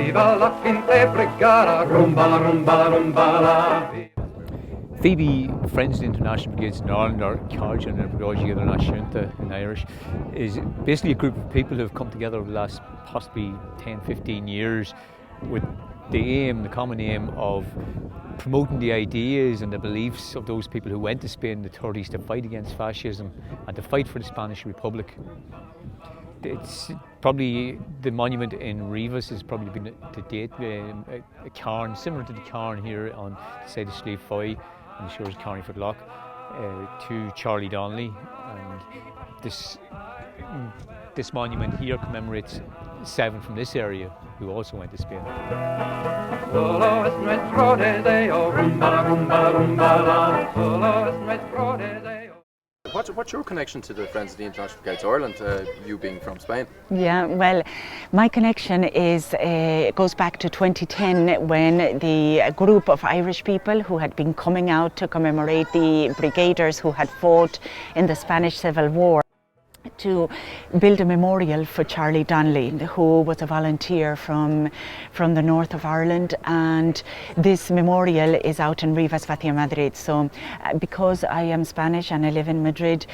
Viva la finte brigada, rumba, rumba, rumba la. FIBI, Friends of the International Brigades in Ireland, or Carja and Brigade in Irish, is basically a group of people who have come together over the last possibly 10-15 years with the common aim of promoting the ideas and the beliefs of those people who went to Spain in the 30s to fight against fascism and to fight for the Spanish Republic. It's probably, the monument in Rivas has probably been to date a cairn similar to the cairn here on the side of Slieve Foy on the shores of Carneyford Lough to Charlie Donnelly, and this monument here commemorates 7 from this area who also went to Spain. What's your connection to the Friends of the International Brigades Ireland, you being from Spain? Yeah, well, my connection goes back to 2010 when the group of Irish people who had been coming out to commemorate the Brigaders who had fought in the Spanish Civil War to build a memorial for Charlie Donnelly, who was a volunteer from the north of Ireland, and this memorial is out in Rivas, Madrid. So because I am Spanish and I live in Madrid,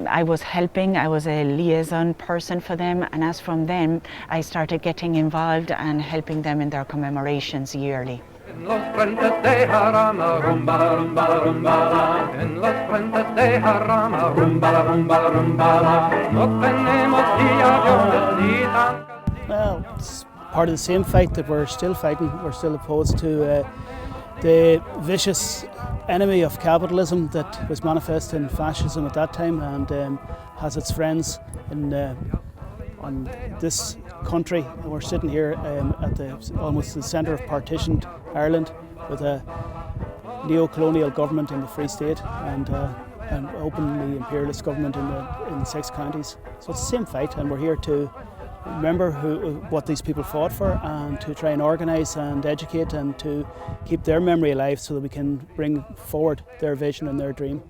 I was a liaison person for them, and as from them I started getting involved and helping them in their commemorations yearly. En los puentes de Jarama, rumba la rumba la rumba la. En los puentes de Jarama, rumba la rumba la rumba la. No tenemos ni aviones ni tanques. Well, it's part of the same fight that we're still fighting. We're still opposed to the vicious enemy of capitalism that was manifest in fascism at that time and has its friends on this country. We're sitting here at almost the centre of partitioned Ireland with a neo-colonial government in the Free State and an openly imperialist government in 6 counties. So it's the same fight, and we're here to remember what these people fought for and to try and organise and educate and to keep their memory alive so that we can bring forward their vision and their dream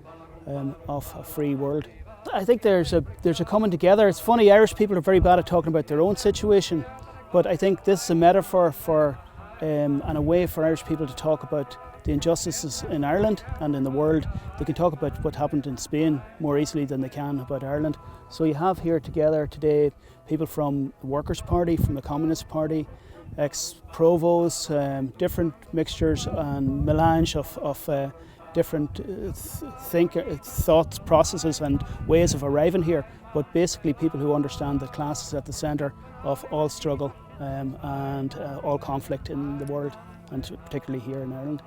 of a free world. I think there's a coming together. It's funny, Irish people are very bad at talking about their own situation, but I think this is a metaphor for and a way for Irish people to talk about the injustices in Ireland and in the world. They can talk about what happened in Spain more easily than they can about Ireland. So you have here together today people from the Workers' Party, from the Communist Party, ex-provos, different mixtures and melange of different thoughts, processes and ways of arriving here, but basically people who understand that class is at the centre of all struggle and all conflict in the world, and particularly here in Ireland.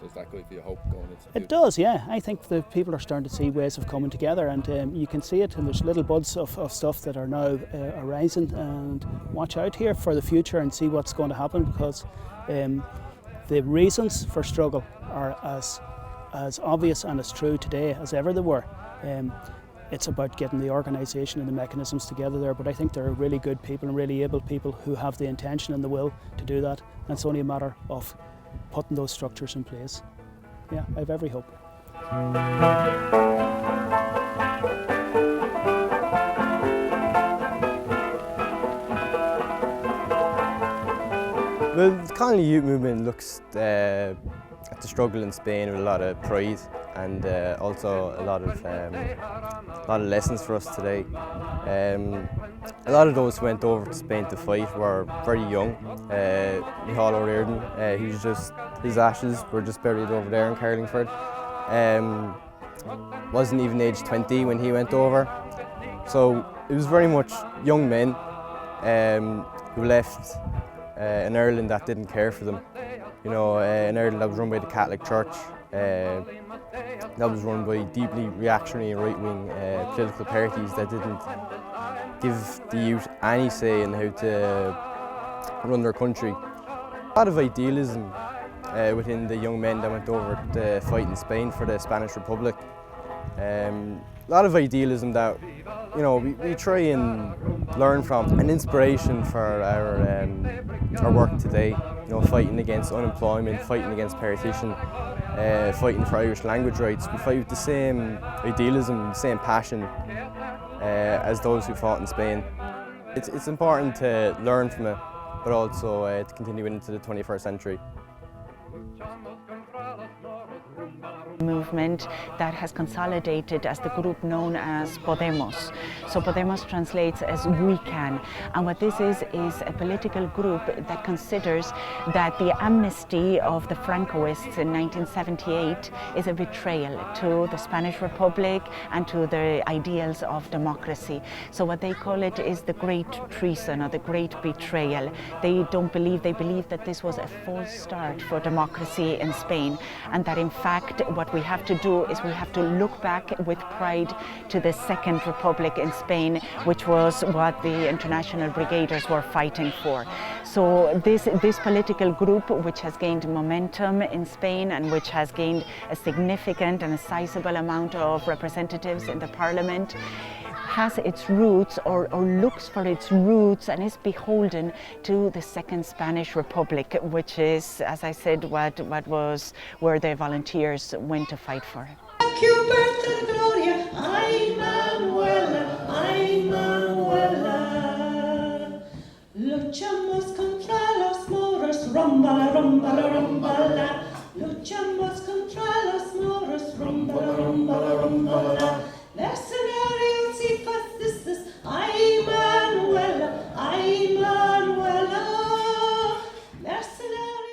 Does that give you hope going into the future? It does, yeah. I think the people are starting to see ways of coming together, and you can see it, and there's little buds of stuff that are now arising, and watch out here for the future and see what's going to happen, because the reasons for struggle are as obvious and as true today as ever they were. It's about getting the organisation and the mechanisms together there, but I think there are really good people and really able people who have the intention and the will to do that, and it's only a matter of putting those structures in place. Yeah, I have every hope. Well, the colony youth movement looks at the struggle in Spain with a lot of pride and also a lot of lessons for us today. A lot of those who went over to Spain to fight were very young. Micheál O'Riordan, his ashes were just buried over there in Carlingford. Wasn't even age 20 when he went over. So it was very much young men who left an Ireland that didn't care for them. You know, an Ireland that was run by the Catholic Church, that was run by deeply reactionary and right-wing political parties that didn't give the youth any say in how to run their country. A lot of idealism within the young men that went over to fight in Spain for the Spanish Republic. A lot of idealism that, you know, we try and learn from, an inspiration for our work today. You know, fighting against unemployment, fighting against partition, fighting for Irish language rights. We fight with the same idealism, the same passion as those who fought in Spain. It's important to learn from it but also to continue into the 21st century. Movement that has consolidated as the group known as Podemos. So Podemos translates as we can, and what this is a political group that considers that the amnesty of the Francoists in 1978 is a betrayal to the Spanish Republic and to the ideals of democracy. So what they call it is the great treason or the great betrayal. They believe that this was a false start for democracy in Spain, and that in fact what we have to do is we have to look back with pride to the Second Republic in Spain, which was what the International Brigaders were fighting for. So this political group, which has gained momentum in Spain and which has gained a significant and a sizable amount of representatives in the parliament, has its roots or looks for its roots and is beholden to the Second Spanish Republic, which is, as I said, what was where the volunteers went to fight for.